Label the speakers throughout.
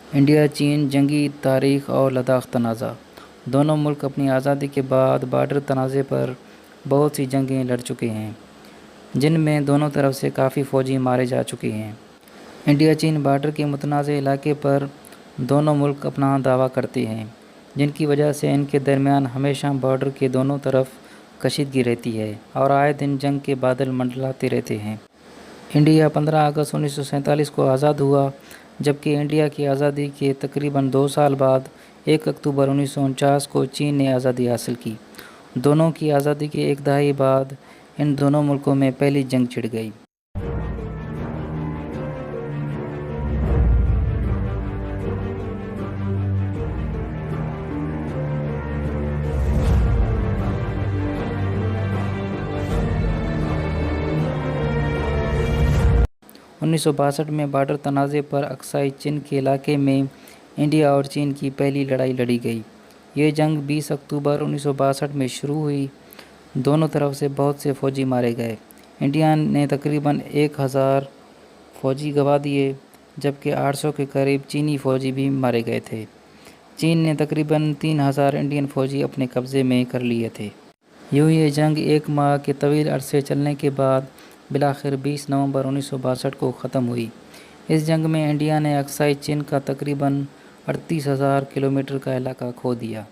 Speaker 1: India چین جنگی تاریخ اور لداخ تنازع۔ دونوں ملک اپنی آزادی کے بعد بارڈر تنازع پر بہت سی جنگیں لڑ چکے ہیں، جن میں دونوں طرف سے کافی فوجی مارے جا چکے ہیں۔ انڈیا چین بارڈر کے متنازع علاقے پر دونوں ملک اپنا دعویٰ کرتے ہیں، جن کی وجہ سے ان کے درمیان ہمیشہ بارڈر کے دونوں طرف کشیدگی رہتی ہے اور آئے دن جنگ کے بادل منڈلاتے رہتے ہیں۔ انڈیا 15 اگست 1947 کو آزاد ہوا، جبکہ انڈیا کی آزادی کے تقریباً 2 سال بعد 1 اکتوبر 1949 کو چین نے آزادی حاصل کی۔ دونوں کی آزادی کے ایک دہائی بعد ان دونوں ملکوں میں پہلی جنگ چھڑ گئی۔ 1962 میں بارڈر تنازع پر اقصی چین کے علاقے میں انڈیا اور چین کی پہلی لڑائی لڑی گئی۔ یہ جنگ 20 اکتوبر 1962 میں شروع ہوئی۔ دونوں طرف سے بہت سے فوجی مارے گئے۔ انڈیا نے تقریباً 1000 فوجی گنوا دیے، جبکہ 800 کے قریب چینی فوجی بھی مارے گئے تھے۔ چین نے تقریباً 3000 انڈین فوجی اپنے قبضے میں کر لیے تھے۔ یوں یہ جنگ 1 ماہ کے طویل عرصے چلنے کے بعد بالآخر 20 نومبر 1962 کو ختم ہوئی۔ اس جنگ میں انڈیا نے اقصی چین کا تقریباً 38,000 کلومیٹر کا علاقہ کھو دیا۔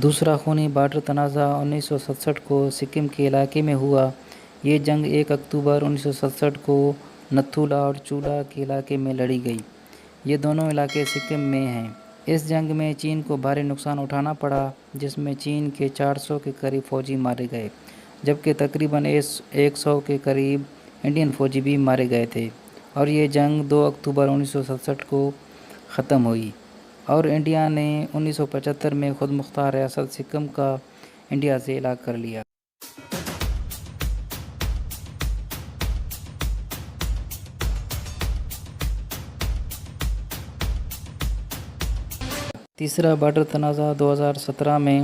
Speaker 1: دوسرا خونی بارڈر تنازع 1967 کو سکم کے علاقے میں ہوا۔ یہ جنگ 1 اکتوبر 1967 کو نتھولا اور چولا کے علاقے میں لڑی گئی۔ یہ دونوں علاقے سکم میں ہیں۔ اس جنگ میں چین کو بھاری نقصان اٹھانا پڑا، جس میں چین کے 400 کے قریب فوجی مارے گئے، جبکہ تقریباً 100 کے قریب انڈین فوجی بھی مارے گئے تھے، اور یہ جنگ 2 اکتوبر 1967 کو ختم ہوئی، اور انڈیا نے 1975 میں خود مختار ریاست سکم کا انڈیا سے الگ کر لیا۔ تیسرا بارڈر تنازع 2017 میں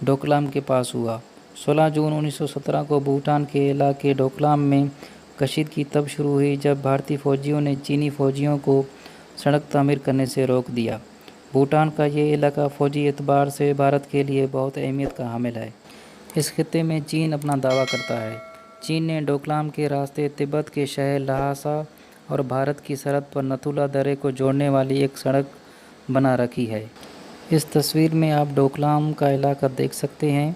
Speaker 1: ڈوکلام کے پاس ہوا۔ 16 جون 1917 کو بھوٹان کے علاقے ڈوکلام میں کشیدگی تب شروع ہوئی جب بھارتی فوجیوں نے چینی فوجیوں کو سڑک تعمیر کرنے سے روک دیا۔ بھوٹان کا یہ علاقہ فوجی اعتبار سے بھارت کے لیے بہت اہمیت کا حامل ہے۔ اس خطے میں چین اپنا دعویٰ کرتا ہے۔ چین نے ڈوکلام کے راستے تبت کے شہر لہاسا اور بھارت کی سرحد پر نتھولا درے کو جوڑنے والی ایک سڑک بنا رکھی ہے۔ اس تصویر میں آپ ڈوکلام کا علاقہ دیکھ سکتے ہیں۔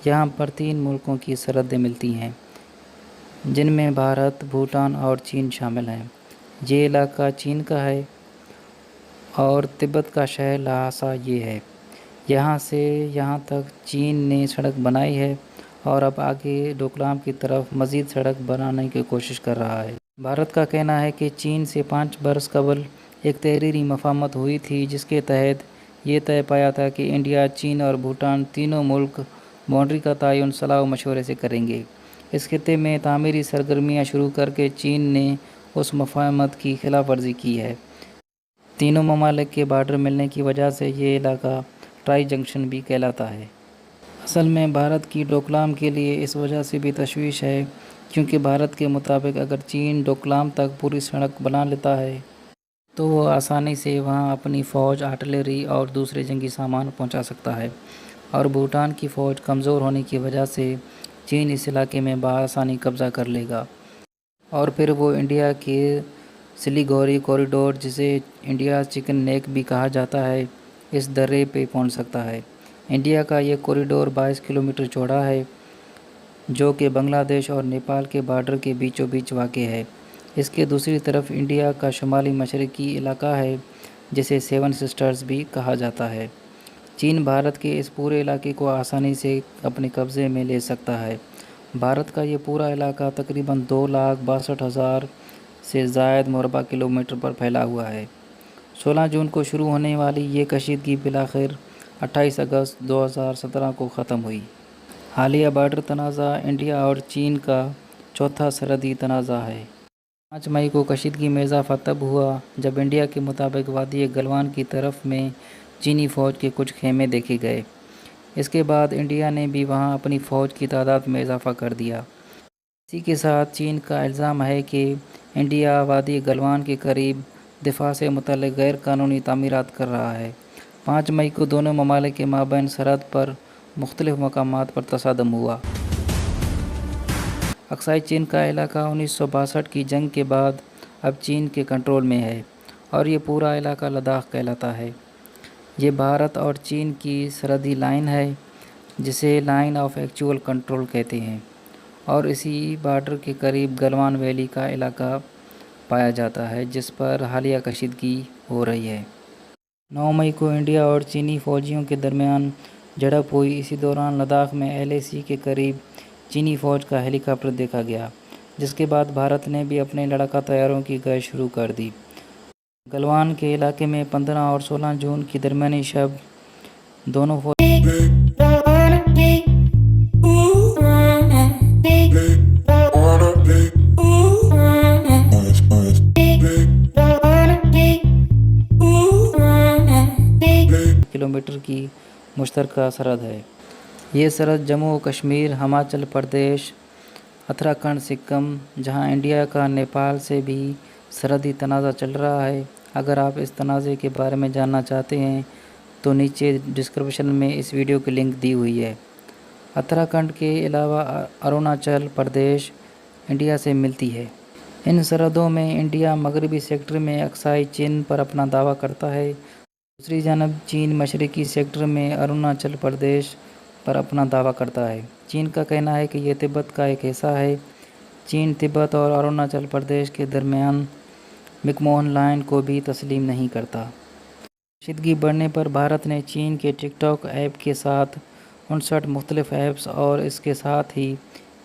Speaker 1: یہاں پر 3 ملکوں کی سرحدیں ملتی ہیں، جن میں بھارت، بھوٹان اور چین شامل ہیں۔ یہ علاقہ چین کا ہے اور تبت کا شہر لہاسا یہ ہے۔ یہاں سے یہاں تک چین نے سڑک بنائی ہے اور اب آگے ڈوکلام کی طرف مزید سڑک بنانے کی کوشش کر رہا ہے۔ بھارت کا کہنا ہے کہ چین سے 5 برس قبل ایک تحریری مفاہمت ہوئی تھی، جس کے تحت یہ طے پایا تھا کہ انڈیا، چین اور بھوٹان تینوں ملک باؤنڈری کا تعین صلاح و مشورے سے کریں گے۔ اس خطے میں تعمیری سرگرمیاں شروع کر کے چین نے اس مفاہمت کی خلاف ورزی کی ہے۔ تینوں ممالک کے بارڈر ملنے کی وجہ سے یہ علاقہ ٹرائی جنکشن بھی کہلاتا ہے۔ اصل میں بھارت کی ڈوکلام کے لیے اس وجہ سے بھی تشویش ہے کیونکہ بھارت کے مطابق اگر چین ڈوکلام تک پوری سڑک بنا لیتا ہے تو وہ آسانی سے وہاں اپنی فوج، آرٹلری اور دوسرے جنگی سامان پہنچا سکتا ہے، اور بھوٹان کی فوج کمزور ہونے کی وجہ سے چین اس علاقے میں بآسانی قبضہ کر لے گا، اور پھر وہ انڈیا کے سلیگوری کوریڈور، جسے انڈیا چکن نیک بھی کہا جاتا ہے، اس درے پہ پہنچ سکتا ہے۔ انڈیا کا یہ کوریڈور 22 کلومیٹر چوڑا ہے جو کہ بنگلہ دیش اور نیپال کے بارڈر کے بیچوں بیچ واقع ہے۔ اس کے دوسری طرف انڈیا کا شمالی مشرقی علاقہ ہے جسے 7 سسٹرز بھی کہا جاتا ہے۔ چین بھارت کے اس پورے علاقے کو آسانی سے اپنے قبضے میں لے سکتا ہے۔ بھارت کا یہ پورا علاقہ تقریباً 2,62,000 سے زائد مربع کلومیٹر پر پھیلا ہوا ہے۔ 16 جون کو شروع ہونے والی یہ کشیدگی بالآخر 28 اگست 2017 کو ختم ہوئی۔ حالیہ بارڈر تنازع انڈیا اور چین کا چوتھا سرحدی تنازع ہے۔ 5 مئی کو کشیدگی میں اضافہ تب ہوا جب انڈیا کے مطابق وادی گلوان کی طرف میں چینی فوج کے کچھ خیمے دیکھے گئے۔ اس کے بعد انڈیا نے بھی وہاں اپنی فوج کی تعداد میں اضافہ کر دیا۔ اسی کے ساتھ چین کا الزام ہے کہ انڈیا وادی گلوان کے قریب دفاع سے متعلق غیر قانونی تعمیرات کر رہا ہے۔ 5 مئی کو دونوں ممالک کے مابین سرحد پر مختلف مقامات پر تصادم ہوا۔ اقصی چین کا علاقہ 1962 کی جنگ کے بعد اب چین کے کنٹرول میں ہے اور یہ پورا علاقہ لداخ کہلاتا ہے۔ یہ بھارت اور چین کی سرحدی لائن ہے جسے لائن آف ایکچول کنٹرول کہتے ہیں، اور اسی بارڈر کے قریب گلوان ویلی کا علاقہ پایا جاتا ہے جس پر حالیہ کشیدگی ہو رہی ہے۔ 9 مئی کو انڈیا اور چینی فوجیوں کے درمیان جھڑپ ہوئی۔ اسی دوران لداخ میں LAC کے قریب چینی فوج کا ہیلی کاپٹر دیکھا گیا، جس کے بعد بھارت نے بھی اپنے لڑاکا طیاروں کی گشت شروع کر دی۔ گلوان کے علاقے میں 15 اور 16 جون کی درمیانی شب دونوں کلومیٹر کی مشترکہ سرحد ہے۔ یہ سرحد جموں و کشمیر، ہماچل پردیش، اتراکھنڈ، سکم، جہاں انڈیا کا نیپال سے بھی سرحدی تنازع چل رہا ہے۔ اگر آپ اس تنازع کے بارے میں جاننا چاہتے ہیں تو نیچے ڈسکرپشن میں اس ویڈیو کی لنک دی ہوئی ہے۔ اتراکھنڈ کے علاوہ اروناچل پردیش انڈیا سے ملتی ہے۔ ان سرحدوں میں انڈیا مغربی سیکٹر میں اقصی چین پر اپنا دعویٰ کرتا ہے، دوسری جانب چین مشرقی سیکٹر میں اروناچل پردیش پر اپنا دعویٰ کرتا ہے۔ چین کا کہنا ہے کہ یہ تبت کا ایک حصہ ہے۔ چین تبت اور اروناچل پردیش کے درمیان مکموہن لائن کو بھی تسلیم نہیں کرتا۔ کشیدگی بڑھنے پر بھارت نے چین کے ٹک ٹاک ایپ کے ساتھ 59 مختلف ایپس اور اس کے ساتھ ہی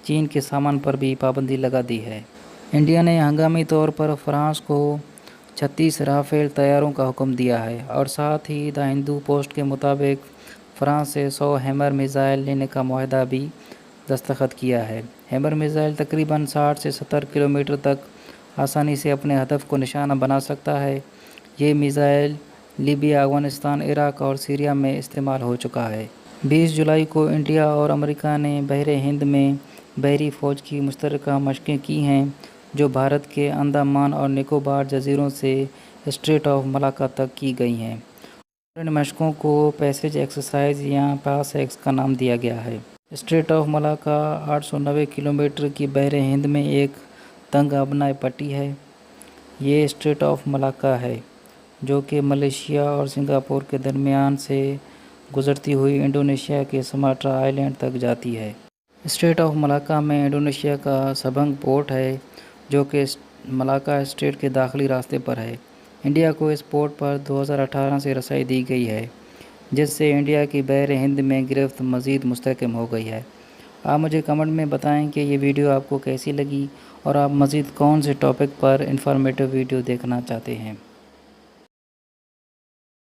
Speaker 1: چین کے سامان پر بھی پابندی لگا دی ہے۔ انڈیا نے ہنگامی طور پر فرانس کو 36 رافیل طیاروں کا حکم دیا ہے اور ساتھ ہی دی ہندو پوسٹ کے مطابق فرانس سے 100 ہیمر میزائل لینے کا معاہدہ بھی دستخط کیا ہے۔ ہیمر میزائل تقریباً 60 سے 70 کلومیٹر تک آسانی سے اپنے ہدف کو نشانہ بنا سکتا ہے۔ یہ میزائل لیبیا، افغانستان، عراق اور سیریا میں استعمال ہو چکا ہے۔ 20 جولائی کو انڈیا اور امریکہ نے بحر ہند میں بحری فوج کی مشترکہ مشقیں کی ہیں جو بھارت کے انڈمان اور نکوبار جزیروں سے اسٹریٹ آف ملاکا تک کی گئی ہیں، اور ان مشقوں کو پیسیج ایکسرسائز یا پاس ایکس کا نام دیا گیا ہے۔ اسٹریٹ آف ملاکا 890 کلومیٹر کی بحر ہند میں ایک تنگ آبنائی پٹی ہے۔ یہ اسٹریٹ آف ملاکا ہے جو کہ ملیشیا اور سنگاپور کے درمیان سے گزرتی ہوئی انڈونیشیا کے سماٹرا آئی لینڈ تک جاتی ہے۔ اسٹریٹ آف ملاکا میں انڈونیشیا کا سبنگ پورٹ ہے جو کہ ملاکا اسٹریٹ کے داخلی راستے پر ہے۔ انڈیا کو اس پورٹ پر 2018 سے رسائی دی گئی ہے جس سے انڈیا کی بحر ہند میں گرفت مزید مستحکم ہو گئی ہے۔ آپ مجھے کمنٹ میں بتائیں کہ یہ ویڈیو آپ کو کیسی لگی اور آپ مزید کون سے ٹاپک پر انفارمیٹیو ویڈیو دیکھنا چاہتے ہیں۔